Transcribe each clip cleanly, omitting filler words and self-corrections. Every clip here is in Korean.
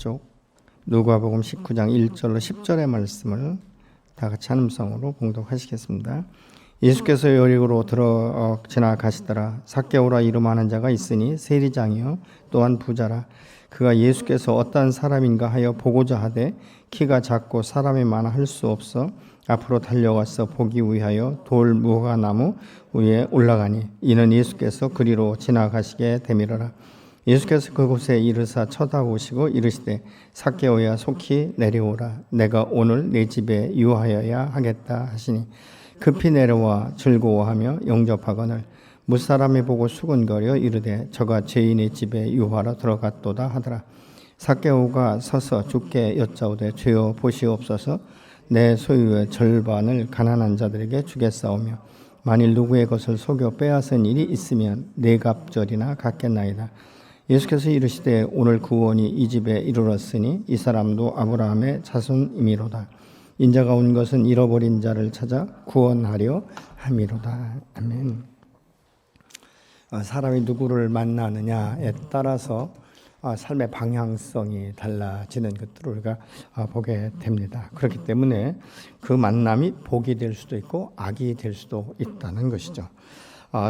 쪽 누가복음 19장 1절로 10절의 말씀을 다 같이 한음성으로 봉독하시겠습니다. 예수께서 여리고로 지나가시더라. 삭개오라 이름하는 자가 있으니 세리장이요 또한 부자라. 그가 예수께서 어떠한 사람인가 하여 보고자 하되 키가 작고 사람이 많아 할 수 없어 앞으로 달려가서 보기 위하여 돌 무화과나무 위에 올라가니 이는 예수께서 그리로 지나가시게 되밀어라. 예수께서 그곳에 이르사 쳐다보시고 이르시되 삭개오야 속히 내려오라. 내가 오늘 내 집에 유하여야 하겠다 하시니 급히 내려와 즐거워하며 영접하거늘 무사람이 보고 수군거려 이르되 저가 죄인의 집에 유하러 들어갔도다 하더라. 삭개오가 서서 주께 여짜오되 주여 보시옵소서. 내 소유의 절반을 가난한 자들에게 주겠사오며 만일 누구의 것을 속여 빼앗은 일이 있으면 네 갑절이나 갚겠나이다. 예수께서 이르시되 오늘 구원이 이 집에 이르렀으니 이 사람도 아브라함의 자손이미로다. 인자가 온 것은 잃어버린 자를 찾아 구원하려 함이로다. 아멘. 사람이 누구를 만나느냐에 따라서 삶의 방향성이 달라지는 것들을 우리가 보게 됩니다. 그렇기 때문에 그 만남이 복이 될 수도 있고 악이 될 수도 있다는 것이죠.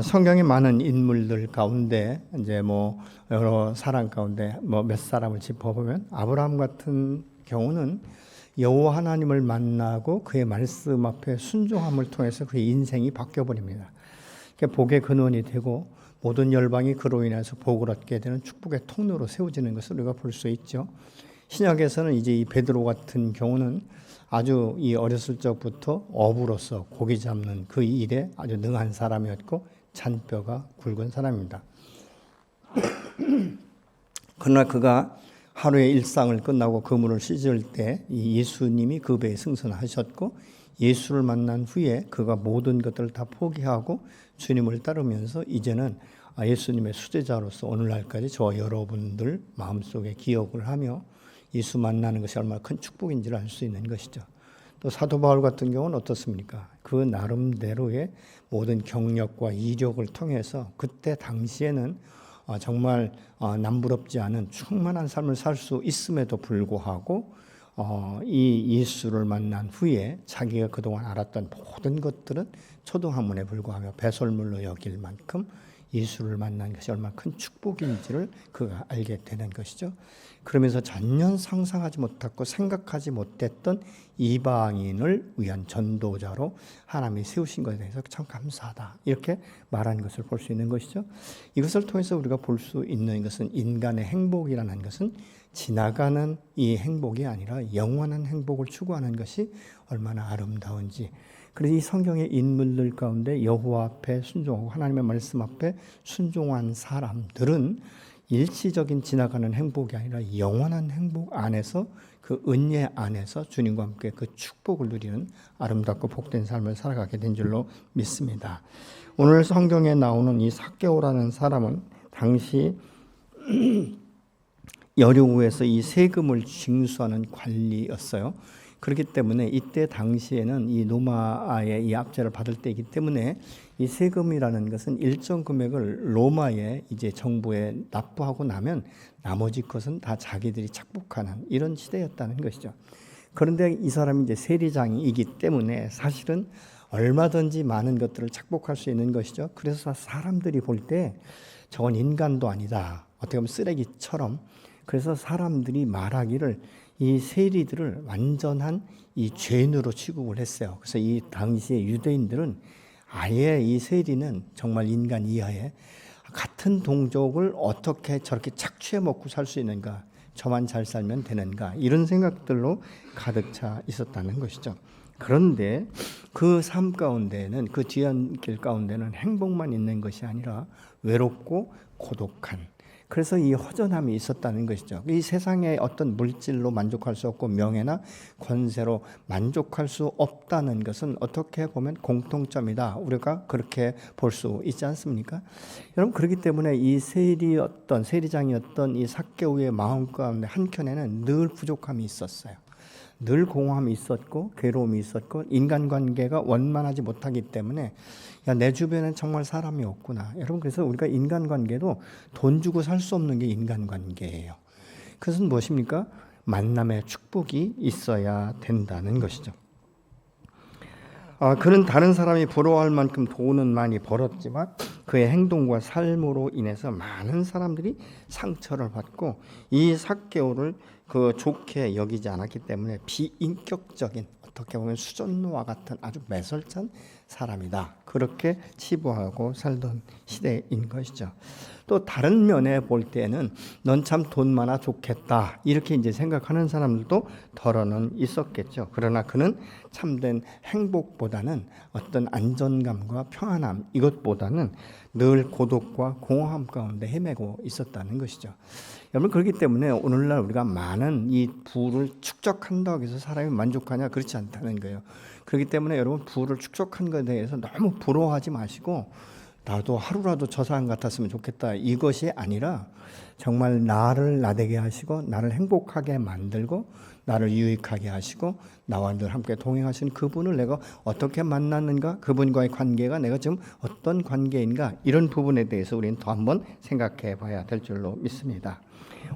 성경의 많은 인물들 가운데 이제 여러 사람 가운데 몇 사람을 짚어보면 아브라함 같은 경우는 여호와 하나님을 만나고 그의 말씀 앞에 순종함을 통해서 그의 인생이 바뀌어버립니다. 복의 근원이 되고 모든 열방이 그로 인해서 복을 얻게 되는 축복의 통로로 세워지는 것을 우리가 볼 수 있죠. 신약에서는 이제 이 베드로 같은 경우는 아주 이 어렸을 적부터 어부로서 고기 잡는 그 일에 아주 능한 사람이었고 잔뼈가 굵은 사람입니다. 그러나 그가 하루의 일상을 끝나고 그물을 씻을 때 예수님이 그 배에 승선하셨고 예수를 만난 후에 그가 모든 것들을 다 포기하고 주님을 따르면서 이제는 예수님의 수제자로서 오늘날까지 저와 여러분들 마음속에 기억을 하며 예수 만나는 것이 얼마나 큰 축복인지를 알 수 있는 것이죠. 또 사도 바울 같은 경우는 어떻습니까? 그 나름대로의 모든 경력과 이력을 통해서 그때 당시에는 정말 남부럽지 않은 충만한 삶을 살 수 있음에도 불구하고 이 예수를 만난 후에 자기가 그동안 알았던 모든 것들은 초등학문에 불과하며 배설물로 여길 만큼 예수를 만난 것이 얼마나 큰 축복인지를 그가 알게 되는 것이죠. 그러면서 전혀 상상하지 못했고 생각하지 못했던 이방인을 위한 전도자로 하나님이 세우신 것에 대해서 참 감사하다. 이렇게 말하는 것을 볼 수 있는 것이죠. 이것을 통해서 우리가 볼 수 있는 것은 인간의 행복이라는 것은 지나가는 이 행복이 아니라 영원한 행복을 추구하는 것이 얼마나 아름다운지. 그래서 이 성경의 인물들 가운데 여호와 앞에 순종하고 하나님의 말씀 앞에 순종한 사람들은 일시적인 지나가는 행복이 아니라 영원한 행복 안에서 그 은혜 안에서 주님과 함께 그 축복을 누리는 아름답고 복된 삶을 살아가게 된 줄로 믿습니다. 오늘 성경에 나오는 이 삭개오라는 사람은 당시 여리고에서 이 세금을 징수하는 관리였어요. 그렇기 때문에 이때 당시에는 이 로마의 이 압제를 받을 때이기 때문에 이 세금이라는 것은 일정 금액을 로마의 이제 정부에 납부하고 나면 나머지 것은 다 자기들이 착복하는 이런 시대였다는 것이죠. 그런데 이 사람이 이제 세리장이기 때문에 사실은 얼마든지 많은 것들을 착복할 수 있는 것이죠. 그래서 사람들이 볼 때 저건 인간도 아니다. 어떻게 보면 쓰레기처럼. 그래서 사람들이 말하기를 이 세리들을 완전한 이 죄인으로 취급을 했어요. 그래서 이 당시에 유대인들은 아예 이 세리는 정말 인간 이하의 같은 동족을 어떻게 저렇게 착취해 먹고 살 수 있는가, 저만 잘 살면 되는가, 이런 생각들로 가득 차 있었다는 것이죠. 그런데 그 삶 가운데는, 그 뒤안길 가운데는 행복만 있는 것이 아니라 외롭고 고독한, 그래서 이 허전함이 있었다는 것이죠. 이 세상의 어떤 물질로 만족할 수 없고 명예나 권세로 만족할 수 없다는 것은 어떻게 보면 공통점이다. 우리가 그렇게 볼 수 있지 않습니까? 여러분, 그렇기 때문에 이 세리장이었던 이 삭개오의 마음 가운데 한켠에는 늘 부족함이 있었어요. 늘 공허함이 있었고 괴로움이 있었고 인간관계가 원만하지 못하기 때문에 내 주변엔 정말 사람이 없구나. 여러분, 그래서 우리가 인간관계도 돈 주고 살 수 없는 게 인간관계예요. 그것은 무엇입니까? 만남의 축복이 있어야 된다는 것이죠. 그는 다른 사람이 부러워할 만큼 돈은 많이 벌었지만 그의 행동과 삶으로 인해서 많은 사람들이 상처를 받고 이 삭개오를 좋게 여기지 않았기 때문에 비인격적인, 어떻게 보면 수전노와 같은 아주 매설찬 사람이다, 그렇게 치부하고 살던 시대인 것이죠. 또 다른 면에 볼 때는 넌 참 돈 많아 좋겠다, 이렇게 이제 생각하는 사람들도 덜어는 있었겠죠. 그러나 그는 참된 행복보다는 어떤 안전감과 평안함, 이것보다는 늘 고독과 공허함 가운데 헤매고 있었다는 것이죠. 여러분, 그렇기 때문에 오늘날 우리가 많은 이 부를 축적한다고 해서 사람이 만족하냐? 그렇지 않다는 거예요. 그렇기 때문에 여러분, 부를 축적한 것에 대해서 너무 부러워하지 마시고, 나도 하루라도 저 사람 같았으면 좋겠다, 이것이 아니라 정말 나를 나되게 하시고 나를 행복하게 만들고 나를 유익하게 하시고 나와 늘 함께 동행하시는 그분을 내가 어떻게 만났는가, 그분과의 관계가 내가 지금 어떤 관계인가, 이런 부분에 대해서 우리는 더 한번 생각해 봐야 될 줄로 믿습니다.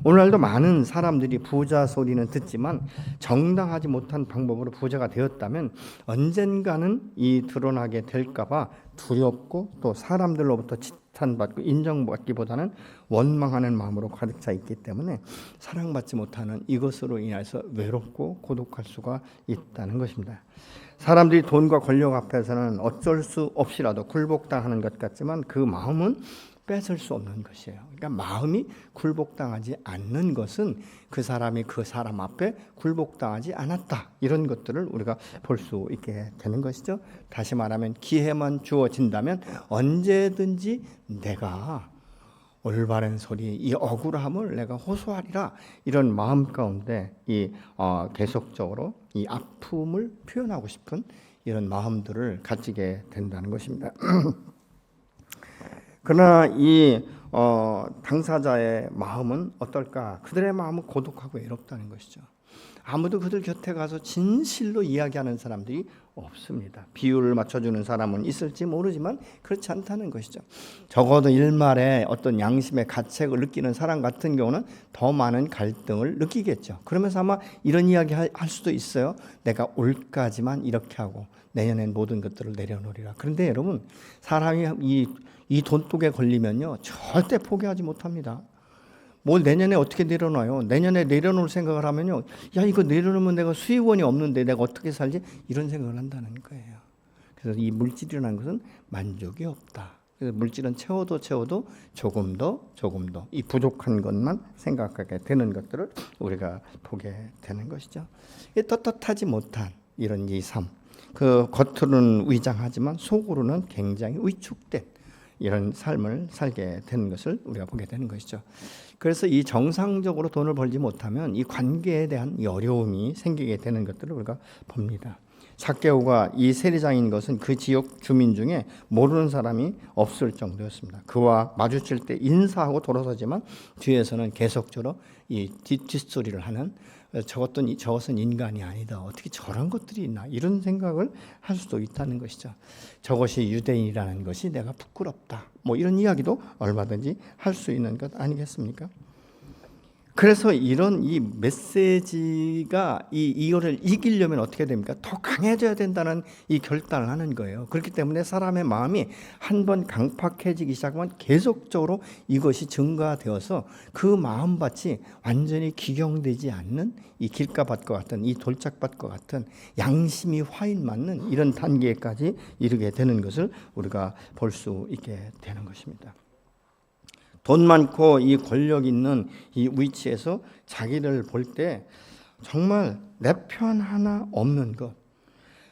오늘날도 많은 사람들이 부자 소리는 듣지만 정당하지 못한 방법으로 부자가 되었다면 언젠가는 이 드러나게 될까봐 두렵고 또 사람들로부터 칭찬받고 인정받기보다는 원망하는 마음으로 가득 차 있기 때문에 사랑받지 못하는 이것으로 인해서 외롭고 고독할 수가 있다는 것입니다. 사람들이 돈과 권력 앞에서는 어쩔 수 없이라도 굴복당하는 것 같지만 그 마음은 뺏을 수 없는 것이에요. 그러니까 마음이 굴복당하지 않는 것은 그 사람이 그 사람 앞에 굴복당하지 않았다, 이런 것들을 우리가 볼 수 있게 되는 것이죠. 다시 말하면 기회만 주어진다면 언제든지 내가 올바른 소리, 이 억울함을 내가 호소하리라, 이런 마음 가운데 계속적으로 이 아픔을 표현하고 싶은 이런 마음들을 가지게 된다는 것입니다. 그러나 이 당사자의 마음은 어떨까? 그들의 마음은 고독하고 외롭다는 것이죠. 아무도 그들 곁에 가서 진실로 이야기하는 사람들이 없습니다. 비유를 맞춰주는 사람은 있을지 모르지만 그렇지 않다는 것이죠. 적어도 일말에 어떤 양심의 가책을 느끼는 사람 같은 경우는 더 많은 갈등을 느끼겠죠. 그러면서 아마 이런 이야기 할 수도 있어요. 내가 올까지만 이렇게 하고 내년엔 모든 것들을 내려놓으리라. 그런데 여러분, 사람이 이 돈독에 걸리면요 절대 포기하지 못합니다. 뭘 내년에 어떻게 내려놔요? 내년에 내려놓을 생각을 하면요, 야, 이거 내려놓으면 내가 수익원이 없는데 내가 어떻게 살지? 이런 생각을 한다는 거예요. 그래서 이 물질이라는 것은 만족이 없다. 그래서 물질은 채워도 조금 더 이 부족한 것만 생각하게 되는 것들을 우리가 보게 되는 것이죠. 떳떳하지 못한 이런 이 삶, 그 겉으로는 위장하지만 속으로는 굉장히 위축된 이런 삶을 살게 되는 것을 우리가 보게 되는 것이죠. 그래서 이 정상적으로 돈을 벌지 못하면 이 관계에 대한 이 어려움이 생기게 되는 것들을 우리가 봅니다. 삭개오가 이 세리장인 것은 그 지역 주민 중에 모르는 사람이 없을 정도였습니다. 그와 마주칠 때 인사하고 돌아서지만 뒤에서는 계속적으로 이 뒷소리를 하는, 저것은 인간이 아니다, 어떻게 저런 것들이 있나, 이런 생각을 할 수도 있다는 것이죠. 저것이 유대인이라는 것이 내가 부끄럽다, 뭐 이런 이야기도 얼마든지 할 수 있는 것 아니겠습니까? 그래서 이런 이 메시지가 이거를 이기려면 어떻게 됩니까? 더 강해져야 된다는 이 결단을 하는 거예요. 그렇기 때문에 사람의 마음이 한번 강팍해지기 시작하면 계속적으로 이것이 증가되어서 그 마음밭이 완전히 기경되지 않는 이 길가밭과 같은, 이 돌짝밭과 같은 양심이 화인 맞는 이런 단계까지 이르게 되는 것을 우리가 볼 수 있게 되는 것입니다. 돈 많고 이 권력 있는 이 위치에서 자기를 볼 때 정말 내 편 하나 없는 것,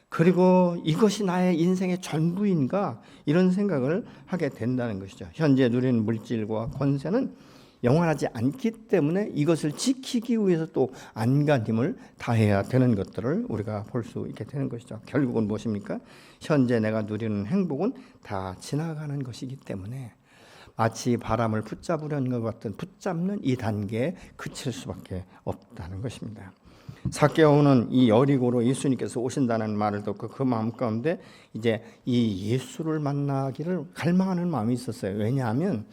그리고 이것이 나의 인생의 전부인가, 이런 생각을 하게 된다는 것이죠. 현재 누리는 물질과 권세는 영원하지 않기 때문에 이것을 지키기 위해서 또 안간힘을 다해야 되는 것들을 우리가 볼 수 있게 되는 것이죠. 결국은 무엇입니까? 현재 내가 누리는 행복은 다 지나가는 것이기 때문에 마치 바람을 붙잡으려는 것 같은 붙잡는 이 단계에 그칠 수밖에 없다는 것입니다. 삭개오는 이 여리고로 예수님께서 오신다는 말을 듣고 그 마음 가운데 이제 이 예수를 만나기를 갈망하는 마음이 있었어요. 왜냐하면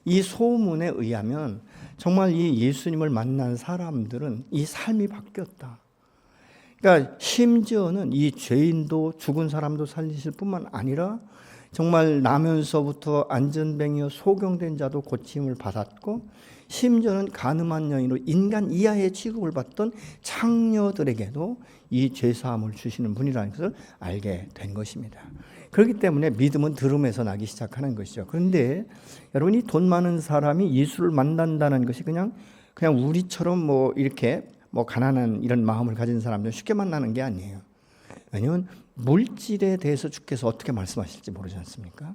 이 소문에 의하면 정말 이 예수님을 만난 사람들은 이 삶이 바뀌었다. 그러니까 심지어는 이 죄인도 죽은 사람도 살리실 뿐만 아니라 정말 나면서부터 안전뱅이여 소경된 자도 고침을 받았고, 심지어는 간음한 여인으로 인간 이하의 취급을 받던 창녀들에게도 이 죄사함을 주시는 분이라는 것을 알게 된 것입니다. 그렇기 때문에 믿음은 들음에서 나기 시작하는 것이죠. 그런데 여러분이 돈 많은 사람이 예수를 만난다는 것이 그냥 우리처럼 뭐 이렇게 뭐 가난한 이런 마음을 가진 사람들 쉽게 만나는 게 아니에요. 왜냐하면 물질에 대해서 주께서 어떻게 말씀하실지 모르지 않습니까?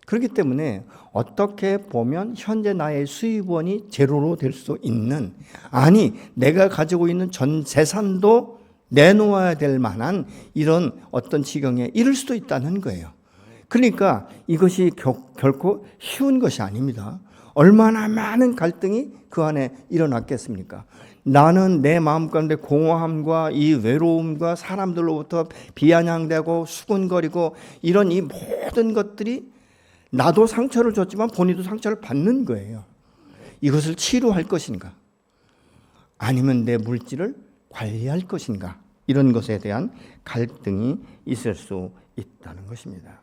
그렇기 때문에 어떻게 보면 현재 나의 수입원이 제로로 될 수 있는, 아니 내가 가지고 있는 전 재산도 내놓아야 될 만한 이런 어떤 지경에 이를 수도 있다는 거예요. 그러니까 이것이 결코 쉬운 것이 아닙니다. 얼마나 많은 갈등이 그 안에 일어났겠습니까? 나는 내 마음 가운데 공허함과 이 외로움과 사람들로부터 비아냥되고 수군거리고 이런 이 모든 것들이 나도 상처를 줬지만 본인도 상처를 받는 거예요. 이것을 치료할 것인가? 아니면 내 물질을 관리할 것인가? 이런 것에 대한 갈등이 있을 수 있다는 것입니다.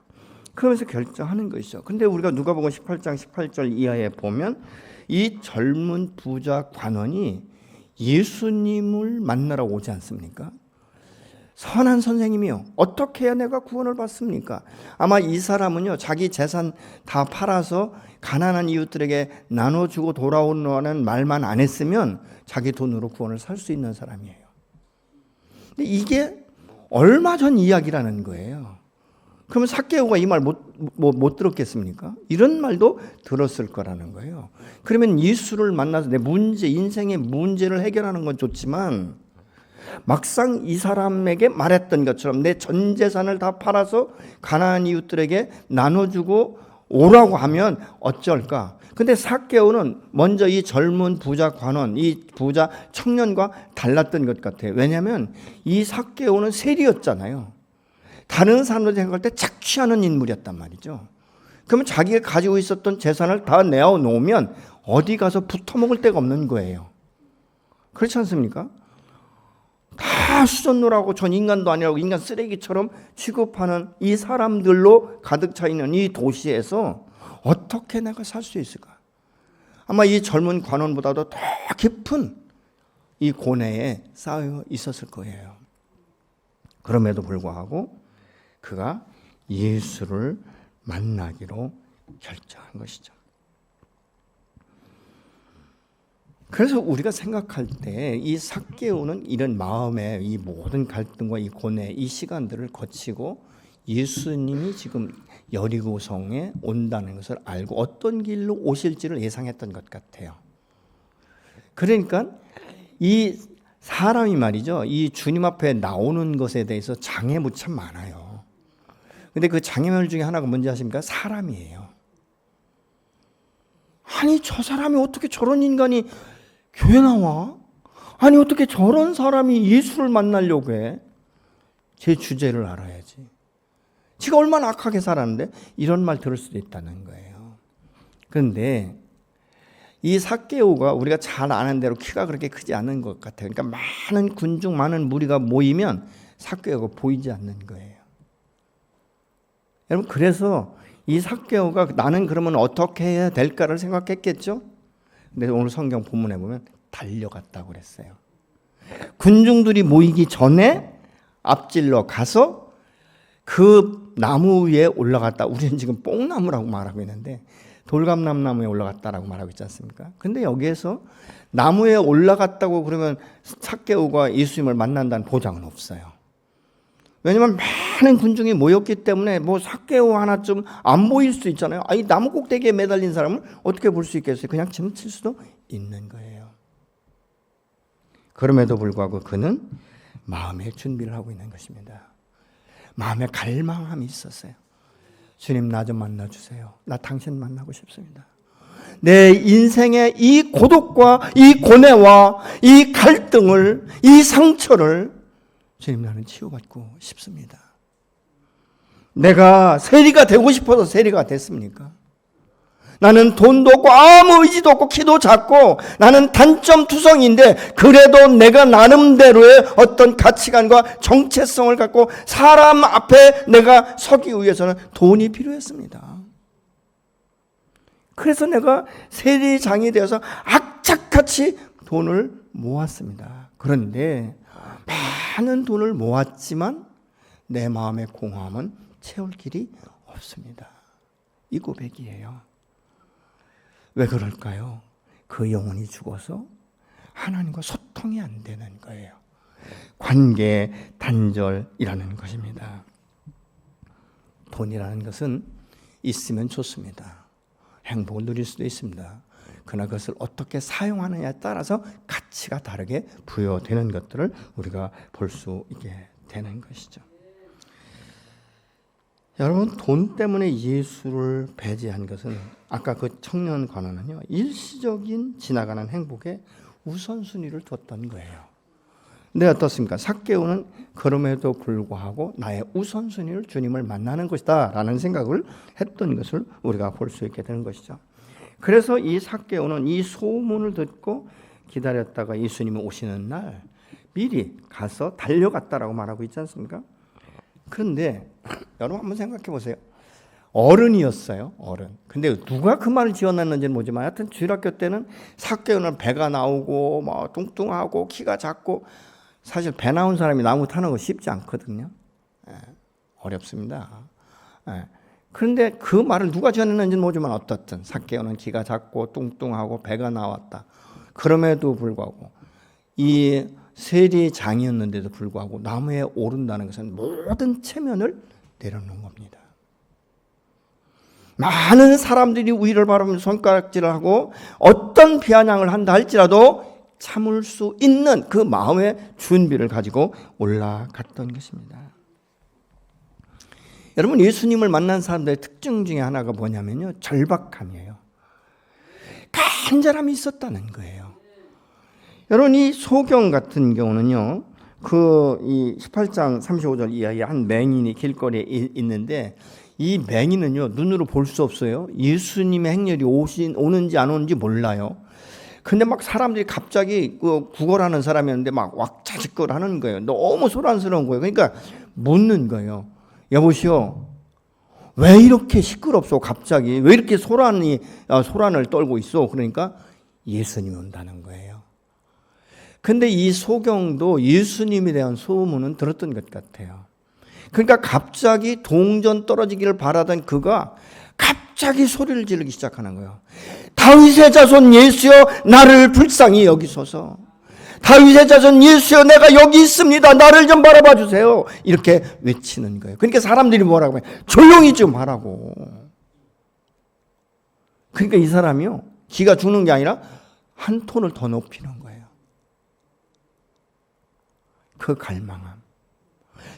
그러면서 결정하는 것이죠. 근데 우리가 누가복음 18장 18절 이하에 보면 이 젊은 부자 관원이 예수님을 만나러 오지 않습니까? 선한 선생님이요, 어떻게 해야 내가 구원을 받습니까? 아마 이 사람은요, 자기 재산 다 팔아서 가난한 이웃들에게 나눠주고 돌아오는 말만 안 했으면 자기 돈으로 구원을 살 수 있는 사람이에요. 근데 이게 얼마 전 이야기라는 거예요. 그러면 삭개오가 이 말 못 들었겠습니까? 이런 말도 들었을 거라는 거예요. 그러면 예수를 만나서 내 문제, 인생의 문제를 해결하는 건 좋지만 막상 이 사람에게 말했던 것처럼 내 전 재산을 다 팔아서 가난한 이웃들에게 나눠주고 오라고 하면 어쩔까? 근데 삭개오는 먼저 이 젊은 부자 관원, 이 부자 청년과 달랐던 것 같아요. 왜냐하면 이 삭개오는 세리였잖아요. 다른 사람들 생각할 때 착취하는 인물이었단 말이죠. 그러면 자기가 가지고 있었던 재산을 다 내어놓으면 어디 가서 붙어먹을 데가 없는 거예요. 그렇지 않습니까? 다 수전노라고 전 인간도 아니라고 인간 쓰레기처럼 취급하는 이 사람들로 가득 차 있는 이 도시에서 어떻게 내가 살 수 있을까? 아마 이 젊은 관원보다도 더 깊은 이 고뇌에 쌓여 있었을 거예요. 그럼에도 불구하고 그가 예수를 만나기로 결정한 것이죠. 그래서 우리가 생각할 때 이 삭개오는 이런 마음의 이 모든 갈등과 이 고뇌, 이 시간들을 거치고 예수님이 지금 여리고성에 온다는 것을 알고 어떤 길로 오실지를 예상했던 것 같아요. 그러니까 이 사람이 말이죠, 이 주님 앞에 나오는 것에 대해서 장애물이 참 많아요. 근데 그 장애물 중에 하나가 뭔지 아십니까? 사람이에요. 아니 저 사람이 어떻게 저런 인간이 교회 나와? 아니 어떻게 저런 사람이 예수를 만나려고 해? 제 주제를 알아야지. 지가 얼마나 악하게 살았는데 이런 말 들을 수도 있다는 거예요. 그런데 이 삭개오가 우리가 잘 아는 대로 키가 그렇게 크지 않은 것 같아요. 그러니까 많은 군중, 많은 무리가 모이면 삭개오가 보이지 않는 거예요. 여러분, 그래서 이 삭개오가 나는 그러면 어떻게 해야 될까를 생각했겠죠? 근데 오늘 성경 본문에 보면 달려갔다고 그랬어요. 군중들이 모이기 전에 앞질러 가서 그 나무 위에 올라갔다. 우리는 지금 뽕나무라고 말하고 있는데 돌감나무에 올라갔다라고 말하고 있지 않습니까? 근데 여기에서 나무에 올라갔다고 그러면 삭개오가 예수님을 만난다는 보장은 없어요. 왜냐하면 많은 군중이 모였기 때문에 뭐 삭개오 하나쯤 안 보일 수 있잖아요. 이 나무 꼭대기에 매달린 사람을 어떻게 볼 수 있겠어요? 그냥 지나칠 수도 있는 거예요. 그럼에도 불구하고 그는 마음의 준비를 하고 있는 것입니다. 마음에 갈망함이 있었어요. 주님, 나 좀 만나주세요. 나 당신 만나고 싶습니다. 내 인생의 이 고독과 이 고뇌와 이 갈등을, 이 상처를 주님, 나는 치유받고 싶습니다. 내가 세리가 되고 싶어서 세리가 됐습니까? 나는 돈도 없고 아무 의지도 없고 키도 작고 나는 단점투성인데 그래도 내가 나름대로의 어떤 가치관과 정체성을 갖고 사람 앞에 내가 서기 위해서는 돈이 필요했습니다. 그래서 내가 세리장이 되어서 악착같이 돈을 모았습니다. 그런데 많은 돈을 모았지만 내 마음의 공허함은 채울 길이 없습니다. 이 고백이에요. 왜 그럴까요? 그 영혼이 죽어서 하나님과 소통이 안 되는 거예요. 관계 단절이라는 것입니다. 돈이라는 것은 있으면 좋습니다. 행복을 누릴 수도 있습니다. 그러나 그것을 어떻게 사용하느냐에 따라서 가치가 다르게 부여되는 것들을 우리가 볼 수 있게 되는 것이죠. 여러분, 돈 때문에 예수를 배제한 것은 아까 그 청년 관원은요, 일시적인 지나가는 행복에 우선순위를 뒀던 거예요. 근데 어떻습니까? 삭개오는 그럼에도 불구하고 나의 우선순위를 주님을 만나는 것이다 라는 생각을 했던 것을 우리가 볼 수 있게 되는 것이죠. 그래서 이 삭개오는 이 소문을 듣고 기다렸다가 예수님이 오시는 날 미리 가서 달려갔다라고 말하고 있지 않습니까? 그런데 여러분 한번 생각해 보세요. 어른이었어요. 어른. 근데 누가 그 말을 지어놨는지는 모르지만 하여튼 주일학교 때는 삭개오는 배가 나오고 뭐 뚱뚱하고 키가 작고 사실 배 나온 사람이 나무 타는 거 쉽지 않거든요. 어렵습니다. 그런데 그 말을 누가 지어냈는지는 모르지만 어떻든 삭개오는 키가 작고 뚱뚱하고 배가 나왔다. 그럼에도 불구하고 이 세리장이었는데도 불구하고 나무에 오른다는 것은 모든 체면을 내려놓은 겁니다. 많은 사람들이 위를 바라보면서 손가락질을 하고 어떤 비아냥을 한다 할지라도 참을 수 있는 그 마음의 준비를 가지고 올라갔던 것입니다. 여러분, 예수님을 만난 사람들의 특징 중에 하나가 뭐냐면요, 절박함이에요. 간절함이 있었다는 거예요. 여러분, 이 소경 같은 경우는요, 이 18장 35절 이하에 한 맹인이 길거리에 있는데 이 맹인은요, 눈으로 볼 수 없어요. 예수님의 행렬이 오는지 안 오는지 몰라요. 근데 막 사람들이 갑자기 구걸하는 사람이었는데 막 왁자지껄 하는 거예요. 너무 소란스러운 거예요. 그러니까 묻는 거예요. 여보시오, 왜 이렇게 시끄럽소? 갑자기 왜 이렇게 소란을 떨고 있어? 그러니까 예수님이 온다는 거예요. 근데 이 소경도 예수님에 대한 소문은 들었던 것 같아요. 그러니까 갑자기 동전 떨어지기를 바라던 그가 갑자기 소리를 지르기 시작하는 거예요. 다윗의 자손 예수여, 나를 불쌍히 여기소서. 다윗의 자손 예수여, 내가 여기 있습니다. 나를 좀 바라봐 주세요. 이렇게 외치는 거예요. 그러니까 사람들이 뭐라고 해요? 조용히 좀 하라고. 그러니까 이 사람이요, 기가 죽는 게 아니라 한 톤을 더 높이는 거예요. 그 갈망함.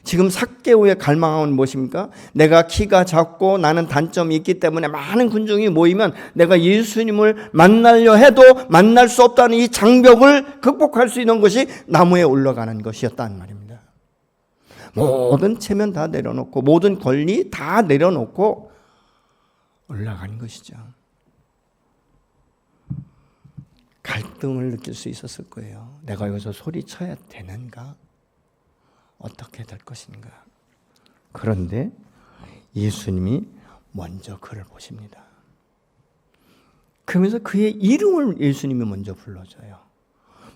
지금 삭개오의 갈망함은 무엇입니까? 내가 키가 작고 나는 단점이 있기 때문에 많은 군중이 모이면 내가 예수님을 만나려 해도 만날 수 없다는 이 장벽을 극복할 수 있는 것이 나무에 올라가는 것이었단 말입니다. 모든 체면 다 내려놓고 모든 권리 다 내려놓고 올라가는 것이죠. 갈등을 느낄 수 있었을 거예요. 내가 여기서 소리쳐야 되는가? 어떻게 될 것인가? 그런데 예수님이 먼저 그를 보십니다. 그러면서 그의 이름을 예수님이 먼저 불러줘요.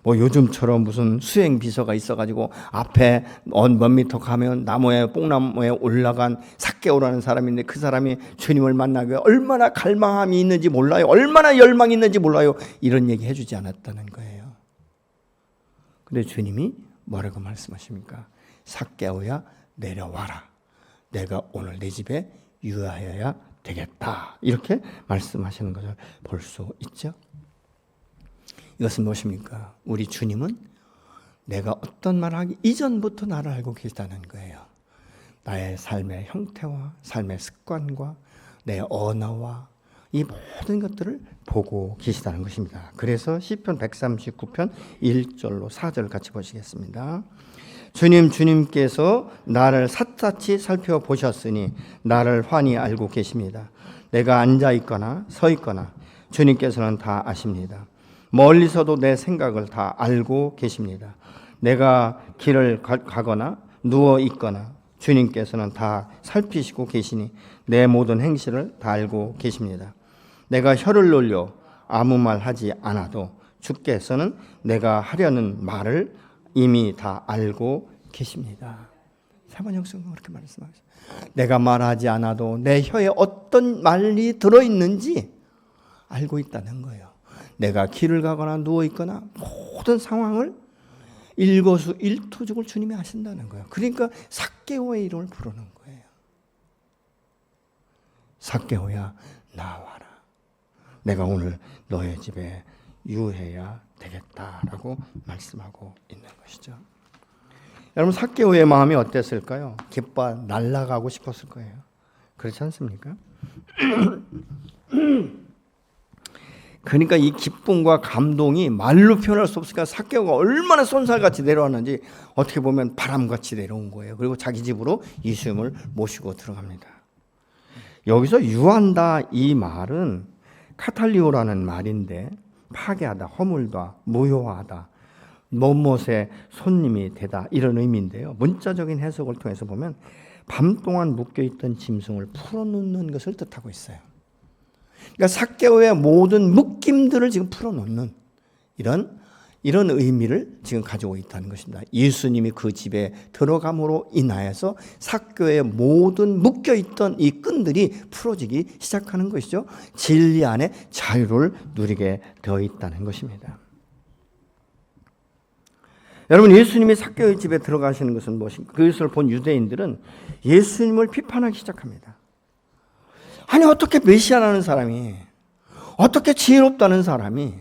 뭐 요즘처럼 무슨 수행 비서가 있어가지고 앞에 몇 미터 가면 뽕나무에 올라간 삭개오라는 사람인데 그 사람이 주님을 만나기 위해 얼마나 갈망함이 있는지 몰라요. 얼마나 열망이 있는지 몰라요. 이런 얘기 해주지 않았다는 거예요. 근데 주님이 뭐라고 말씀하십니까? 삭개오야, 내려와라. 내가 오늘 내 집에 유하여야 되겠다. 이렇게 말씀하시는 것을 볼 수 있죠. 이것은 무엇입니까? 우리 주님은 내가 어떤 말을 하기 이전부터 나를 알고 계시다는 거예요. 나의 삶의 형태와 삶의 습관과 내 언어와 이 모든 것들을 보고 계시다는 것입니다. 그래서 시편 139편 1절로 4절 같이 보시겠습니다. 주님께서 나를 샅샅이 살펴보셨으니 나를 환히 알고 계십니다. 내가 앉아 있거나 서 있거나 주님께서는 다 아십니다. 멀리서도 내 생각을 다 알고 계십니다. 내가 길을 가거나 누워 있거나 주님께서는 다 살피시고 계시니 내 모든 행실을 다 알고 계십니다. 내가 혀를 놀려 아무 말 하지 않아도 주께서는 내가 하려는 말을 이미 다 알고 계십니다. 세번 형수는 그렇게 말씀하셨어요. 내가 말하지 않아도 내 혀에 어떤 말이 들어있는지 알고 있다는 거예요. 내가 길을 가거나 누워 있거나 모든 상황을 일거수일투족을 주님이 하신다는 거예요. 그러니까 삭개오의 이름을 부르는 거예요. 삭개오야 나와라. 내가 오늘 너의 집에 유해야 되겠다라고 말씀하고 있는 것이죠. 여러분 삭개오의 마음이 어땠을까요? 기뻐 날아가고 싶었을 거예요. 그렇지 않습니까? 그러니까 이 기쁨과 감동이 말로 표현할 수 없으니까 삭개오가 얼마나 쏜살같이 내려왔는지 어떻게 보면 바람같이 내려온 거예요. 그리고 자기 집으로 예수님을 모시고 들어갑니다. 여기서 유한다 이 말은 카탈리오라는 말인데 파괴하다, 허물다, 무효하다, 못못의 손님이 되다 이런 의미인데요. 문자적인 해석을 통해서 보면 밤 동안 묶여있던 짐승을 풀어놓는 것을 뜻하고 있어요. 그러니까 삭개오의 모든 묶임들을 지금 풀어놓는 이런 의미를 지금 가지고 있다는 것입니다. 예수님이 그 집에 들어감으로 인하여서 삭개오의 모든 묶여있던 이 끈들이 풀어지기 시작하는 것이죠. 진리 안에 자유를 누리게 되어 있다는 것입니다. 여러분 예수님이 삭개오의 집에 들어가시는 것은 무엇인가? 그것을 본 유대인들은 예수님을 비판하기 시작합니다. 아니 어떻게 메시아라는 사람이, 어떻게 지혜롭다는 사람이,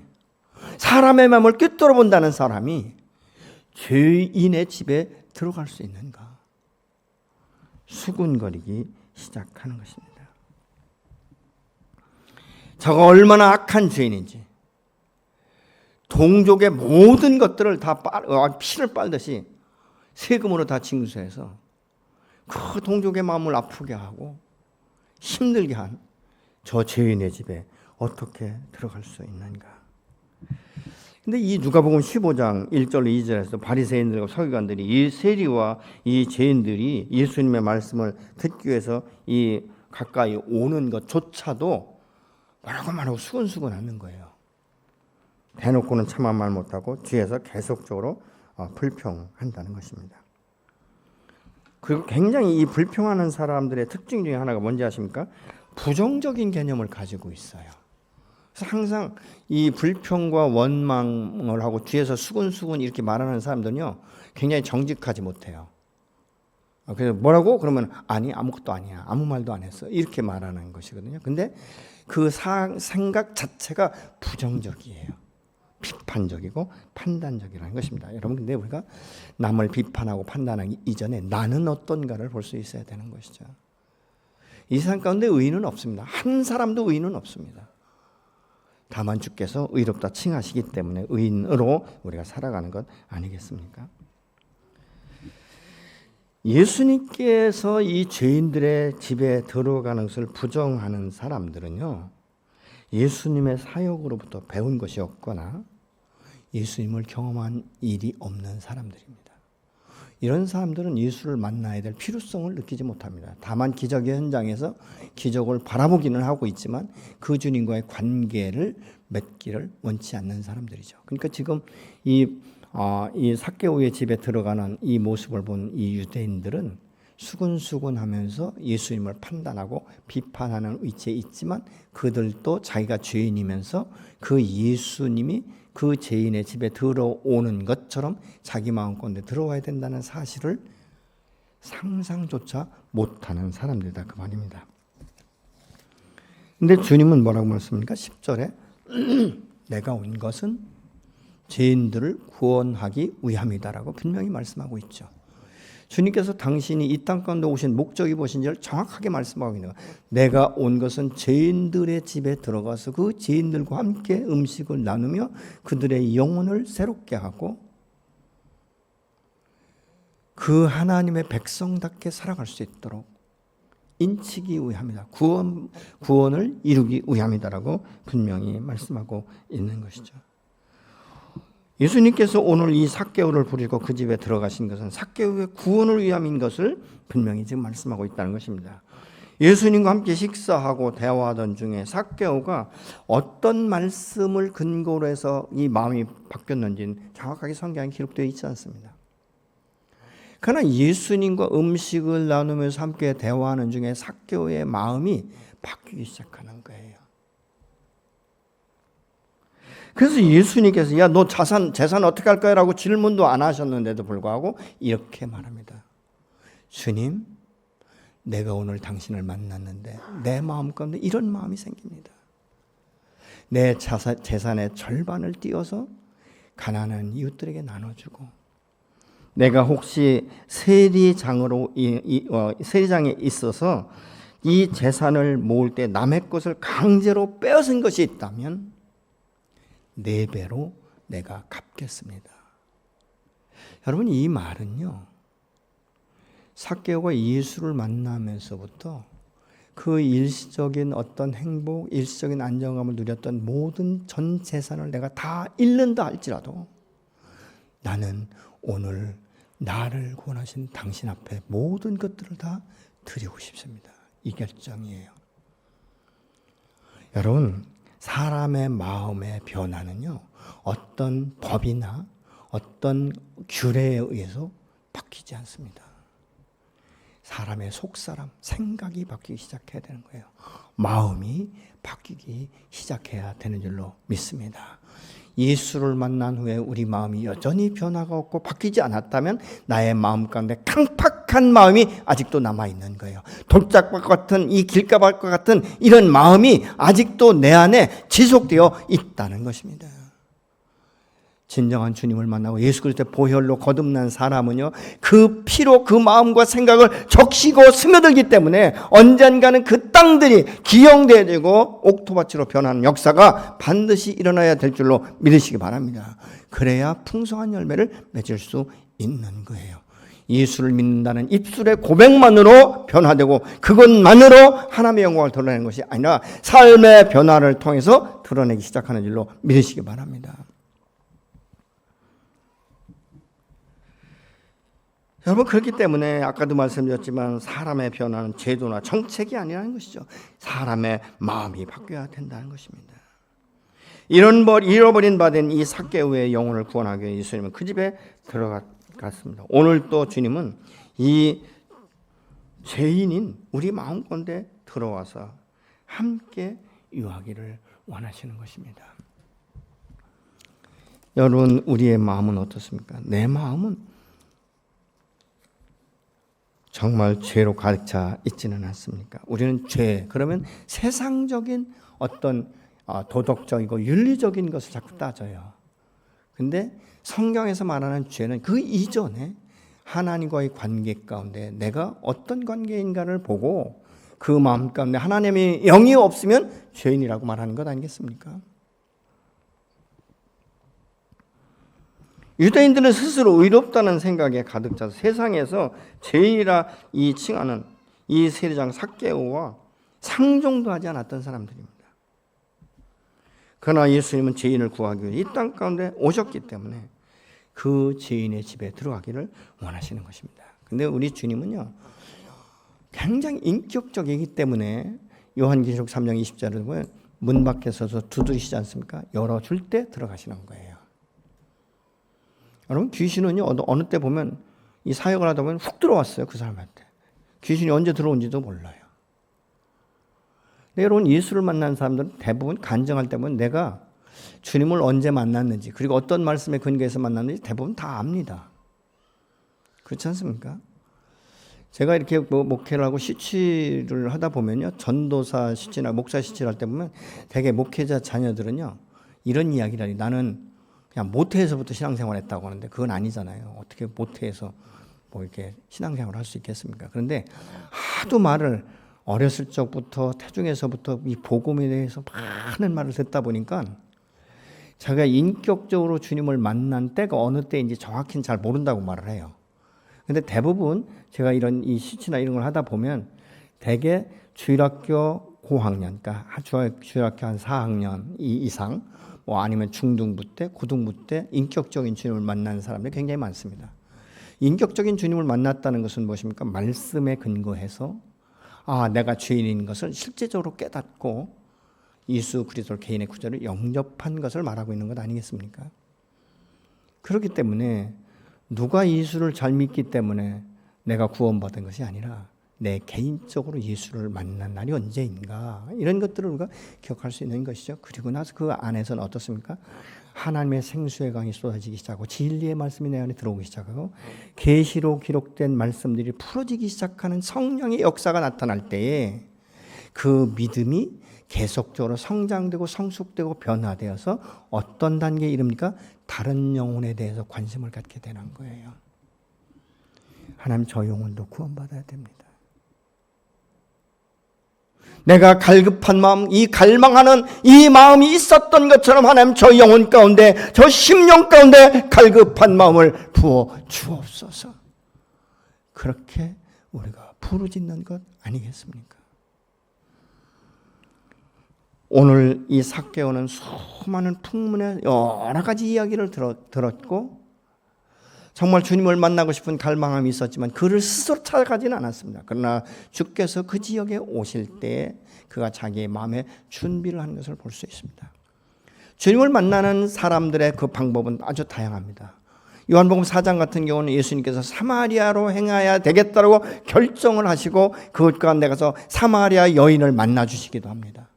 사람의 마음을 꿰뚫어 본다는 사람이 죄인의 집에 들어갈 수 있는가? 수군거리기 시작하는 것입니다. 저가 얼마나 악한 죄인인지, 동족의 모든 것들을 다 피를 빨듯이 세금으로 다 징수해서 그 동족의 마음을 아프게 하고 힘들게 한 저 죄인의 집에 어떻게 들어갈 수 있는가? 근데 이 누가복음 15장 1절 2절에서 바리새인들과 서기관들이 이 세리와 이 죄인들이 예수님의 말씀을 듣기 위해서 이 가까이 오는 것조차도 말하고 수근수근하는 거예요. 대놓고는 차마 말 못하고 뒤에서 계속적으로 불평한다는 것입니다. 그리고 굉장히 이 불평하는 사람들의 특징 중에 하나가 뭔지 아십니까? 부정적인 개념을 가지고 있어요. 그래서 항상 이 불평과 원망을 하고 뒤에서 수근수근 이렇게 말하는 사람들은요, 굉장히 정직하지 못해요. 그래서 뭐라고? 그러면 아니 아무것도 아니야, 아무 말도 안 했어, 이렇게 말하는 것이거든요. 근데 그 생각 자체가 부정적이에요. 비판적이고 판단적이라는 것입니다. 여러분, 근데 우리가 남을 비판하고 판단하기 이전에 나는 어떤가를 볼 수 있어야 되는 것이죠. 이 세상 가운데 의인은 없습니다. 한 사람도 의인은 없습니다. 다만 주께서 의롭다 칭하시기 때문에 의인으로 우리가 살아가는 것 아니겠습니까? 예수님께서 이 죄인들의 집에 들어가는 것을 부정하는 사람들은요, 예수님의 사역으로부터 배운 것이 없거나 예수님을 경험한 일이 없는 사람들입니다. 이런 사람들은 예수를 만나야 될 필요성을 느끼지 못합니다. 다만 기적의 현장에서 기적을 바라보기는 하고 있지만 그 주님과의 관계를 맺기를 원치 않는 사람들이죠. 그러니까 지금 이 삭개오의 집에 들어가는 이 모습을 본 이 유대인들은 수근수근하면서 예수님을 판단하고 비판하는 위치에 있지만 그들도 자기가 죄인이면서 그 예수님이 그 죄인의 집에 들어오는 것처럼 자기 마음가운데 들어와야 된다는 사실을 상상조차 못하는 사람들이다 그 말입니다. 근데 주님은 뭐라고 말씀합니까? 10절에 내가 온 것은 죄인들을 구원하기 위함이다라고 분명히 말씀하고 있죠. 주님께서 당신이 이 땅 가운데 오신 목적이 무엇인지를 정확하게 말씀하고 있는 거예요. 내가 온 것은 죄인들의 집에 들어가서 그 죄인들과 함께 음식을 나누며 그들의 영혼을 새롭게 하고 그 하나님의 백성답게 살아갈 수 있도록 인치기 위함이다. 구원을 이루기 위함이다라고 분명히 말씀하고 있는 것이죠. 예수님께서 오늘 이 삭개오를 부리고 그 집에 들어가신 것은 삭개오의 구원을 위함인 것을 분명히 지금 말씀하고 있다는 것입니다. 예수님과 함께 식사하고 대화하던 중에 삭개오가 어떤 말씀을 근거로 해서 이 마음이 바뀌었는지는 정확하게 성경에 기록되어 있지 않습니다. 그러나 예수님과 음식을 나누면서 함께 대화하는 중에 삭개오의 마음이 바뀌기 시작하는 거예요. 그래서 예수님께서 야, 너 재산 어떻게 할 거야? 라고 질문도 안 하셨는데도 불구하고 이렇게 말합니다. 주님, 내가 오늘 당신을 만났는데 내 마음 가운데 이런 마음이 생깁니다. 내 재산의 절반을 띄어서 가난한 이웃들에게 나눠주고, 내가 혹시 세리장에 있어서 이 재산을 모을 때 남의 것을 강제로 빼앗은 것이 있다면 4배로 내가 갚겠습니다. 여러분, 이 말은요, 삭개오가 예수를 만나면서부터 그 일시적인 어떤 행복, 일시적인 안정감을 누렸던 모든 전 재산을 내가 다 잃는다 할지라도 나는 오늘 나를 구원하신 당신 앞에 모든 것들을 다 드리고 싶습니다. 이 결정이에요. 여러분, 사람의 마음의 변화는요, 어떤 법이나 어떤 규례에 의해서 바뀌지 않습니다. 사람의 속사람, 생각이 바뀌기 시작해야 되는 거예요. 마음이 바뀌기 시작해야 되는 줄로 믿습니다. 예수를 만난 후에 우리 마음이 여전히 변화가 없고 바뀌지 않았다면 나의 마음 가운데 강팍한 마음이 아직도 남아있는 거예요. 돌짝밭 같은, 이 길가밭과 같은 이런 마음이 아직도 내 안에 지속되어 있다는 것입니다. 진정한 주님을 만나고 예수 그리스도의 보혈로 거듭난 사람은요, 그 피로 그 마음과 생각을 적시고 스며들기 때문에 언젠가는 그 땅들이 기영되어지고 옥토밭으로 변하는 역사가 반드시 일어나야 될 줄로 믿으시기 바랍니다. 그래야 풍성한 열매를 맺을 수 있는 거예요. 예수를 믿는다는 입술의 고백만으로 변화되고 그것만으로 하나님의 영광을 드러내는 것이 아니라 삶의 변화를 통해서 드러내기 시작하는 줄로 믿으시기 바랍니다. 여러분, 그렇기 때문에 아까도 말씀드렸지만 사람의 변화는 제도나 정책이 아니라는 것이죠. 사람의 마음이 바뀌어야 된다는 것입니다. 잃어버린 바 된 이 삭개오의 영혼을 구원하기 위해 예수님은 그 집에 들어갔습니다. 오늘 또 주님은 이 죄인인 우리 마음 가운데 들어와서 함께 유하기를 원하시는 것입니다. 여러분, 우리의 마음은 어떻습니까? 내 마음은 정말 죄로 가득 차 있지는 않습니까? 우리는 죄, 그러면 세상적인 어떤 도덕적이고 윤리적인 것을 자꾸 따져요. 근데 성경에서 말하는 죄는 그 이전에 하나님과의 관계 가운데 내가 어떤 관계인가를 보고 그 마음 가운데 하나님의 영이 없으면 죄인이라고 말하는 것 아니겠습니까? 유대인들은 스스로 의롭다는 생각에 가득 차서 세상에서 죄인이라 이 칭하는 이 세리장 삭개오와 상종도 하지 않았던 사람들입니다. 그러나 예수님은 죄인을 구하기 위해 이 땅 가운데 오셨기 때문에 그 죄인의 집에 들어가기를 원하시는 것입니다. 근데 우리 주님은요, 굉장히 인격적이기 때문에 요한계시록 3장 20절을 보면 문 밖에 서서 두드리시지 않습니까? 열어줄 때 들어가시는 거예요. 여러분, 귀신은요, 어느 때 보면 이 사역을 하다 보면 훅 들어왔어요. 그 사람한테. 귀신이 언제 들어온지도 몰라요. 근데 여러분, 예수를 만난 사람들은 대부분 간증할 때 보면 내가 주님을 언제 만났는지, 그리고 어떤 말씀에 근거해서 만났는지 대부분 다 압니다. 그렇지 않습니까? 제가 이렇게 목회를 하고 시치를 하다 보면요, 전도사 시치나 목사 시치를 할 때 보면 되게 목회자 자녀들은요, 이런 이야기를 해요. 나는 그냥 모태에서부터 신앙생활 했다고 하는데 그건 아니잖아요. 어떻게 모태에서 뭐 이렇게 신앙생활을 할 수 있겠습니까? 그런데 하도 말을 어렸을 적부터 태중에서부터 이 복음에 대해서 많은 말을 듣다 보니까 자기가 인격적으로 주님을 만난 때가 어느 때인지 정확히는 잘 모른다고 말을 해요. 근데 대부분 제가 이런 이 시치나 이런 걸 하다 보면 대개 주일학교 고학년, 그러니까 주일학교 한 4학년 이상, 뭐 아니면 중등부 때, 고등부 때 인격적인 주님을 만난 사람들이 굉장히 많습니다. 인격적인 주님을 만났다는 것은 무엇입니까? 말씀에 근거해서 내가 죄인인 것을 실제적으로 깨닫고 예수 그리스도 개인의 구절을 영접한 것을 말하고 있는 것 아니겠습니까? 그렇기 때문에 누가 예수를 잘 믿기 때문에 내가 구원받은 것이 아니라 내 개인적으로 예수를 만난 날이 언제인가, 이런 것들을 우리가 기억할 수 있는 것이죠. 그리고 나서 그 안에서는 어떻습니까? 하나님의 생수의 강이 쏟아지기 시작하고 진리의 말씀이 내 안에 들어오기 시작하고 계시로 기록된 말씀들이 풀어지기 시작하는 성령의 역사가 나타날 때에 그 믿음이 계속적으로 성장되고 성숙되고 변화되어서 어떤 단계에 이릅니까? 다른 영혼에 대해서 관심을 갖게 되는 거예요. 하나님, 저 영혼도 구원받아야 됩니다. 내가 갈급한 마음, 이 갈망하는 이 마음이 있었던 것처럼 하나님, 저 영혼 가운데, 저 심령 가운데 갈급한 마음을 부어 주옵소서. 그렇게 우리가 부르짖는 것 아니겠습니까? 오늘 이 삭개오는 수많은 풍문의 여러 가지 이야기를 들었고 정말 주님을 만나고 싶은 갈망함이 있었지만 그를 스스로 찾아가지는 않았습니다. 그러나 주께서 그 지역에 오실 때 그가 자기의 마음에 준비를 하는 것을 볼 수 있습니다. 주님을 만나는 사람들의 그 방법은 아주 다양합니다. 요한복음 4장 같은 경우는 예수님께서 사마리아로 행해야 되겠다고 결정을 하시고 그것 가운데 가서 사마리아 여인을 만나 주시기도 합니다.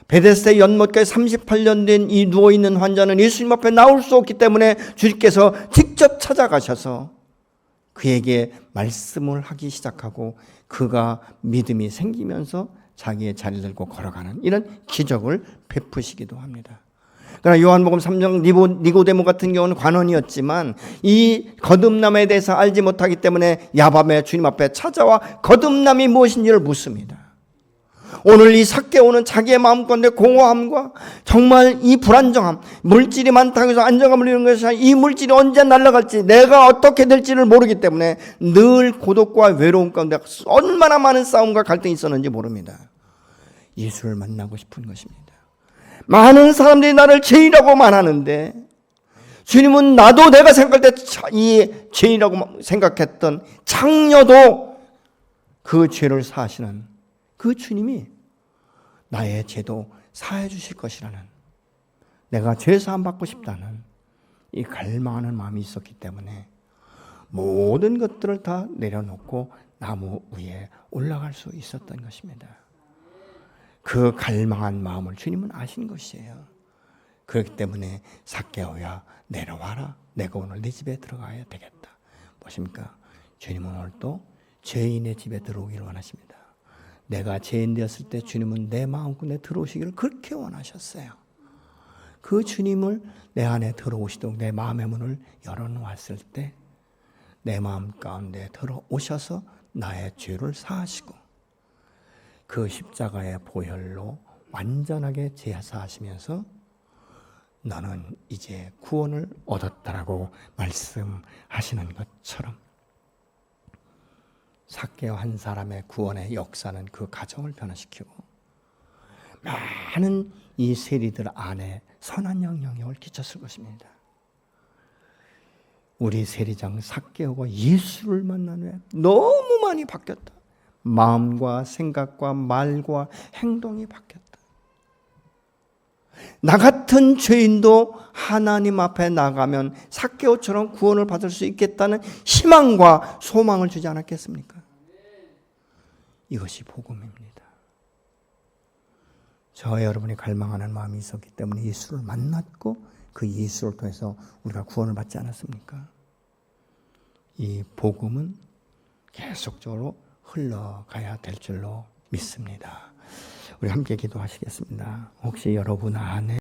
베데스다 연못가에 38년 된 이 누워있는 환자는 예수님 앞에 나올 수 없기 때문에 주님께서 직접 찾아가셔서 그에게 말씀을 하기 시작하고 그가 믿음이 생기면서 자기의 자리를 들고 걸어가는 이런 기적을 베푸시기도 합니다. 그러나 요한복음 3장 니고데모 같은 경우는 관원이었지만 이 거듭남에 대해서 알지 못하기 때문에 야밤에 주님 앞에 찾아와 거듭남이 무엇인지를 묻습니다. 오늘 이 삭개오는 자기의 마음 가운데 공허함과 정말 이 불안정함, 물질이 많다고 해서 안정감을 이루는 것이 아니라 이 물질이 언제 날아갈지, 내가 어떻게 될지를 모르기 때문에 늘 고독과 외로움 가운데 얼마나 많은 싸움과 갈등이 있었는지 모릅니다. 예수를 만나고 싶은 것입니다. 많은 사람들이 나를 죄인이라고 말하는데 주님은 나도 내가 생각할 때 이 죄인이라고 생각했던 장녀도 그 죄를 사하시는 그 주님이 나의 죄도 사해 주실 것이라는, 내가 죄 사함 받고 싶다는 이 갈망하는 마음이 있었기 때문에 모든 것들을 다 내려놓고 나무 위에 올라갈 수 있었던 것입니다. 그 갈망한 마음을 주님은 아신 것이에요. 그렇기 때문에 삭개오야 내려와라, 내가 오늘 네 집에 들어가야 되겠다. 보십니까? 주님은 오늘 또 죄인의 집에 들어오기를 원하십니다. 내가 죄인 되었을 때 주님은 내 마음가운데 들어오시기를 그렇게 원하셨어요. 그 주님을 내 안에 들어오시도록 내 마음의 문을 열어놓았을 때 내 마음 가운데 들어오셔서 나의 죄를 사하시고 그 십자가의 보혈로 완전하게 제사하시면서 너는 이제 구원을 얻었다라고 말씀하시는 것처럼 삭개오 한 사람의 구원의 역사는 그 가정을 변화시키고 많은 이 세리들 안에 선한 영향력을 끼쳤을 것입니다. 우리 세리장 삭개오가 예수를 만난 후에 너무 많이 바뀌었다. 마음과 생각과 말과 행동이 바뀌었다. 나 같은 죄인도 하나님 앞에 나가면 삭개오처럼 구원을 받을 수 있겠다는 희망과 소망을 주지 않았겠습니까? 이것이 복음입니다. 저와 여러분이 갈망하는 마음이 있었기 때문에 예수를 만났고 그 예수를 통해서 우리가 구원을 받지 않았습니까? 이 복음은 계속적으로 흘러가야 될 줄로 믿습니다. 우리 함께 기도하시겠습니다. 혹시 여러분 안에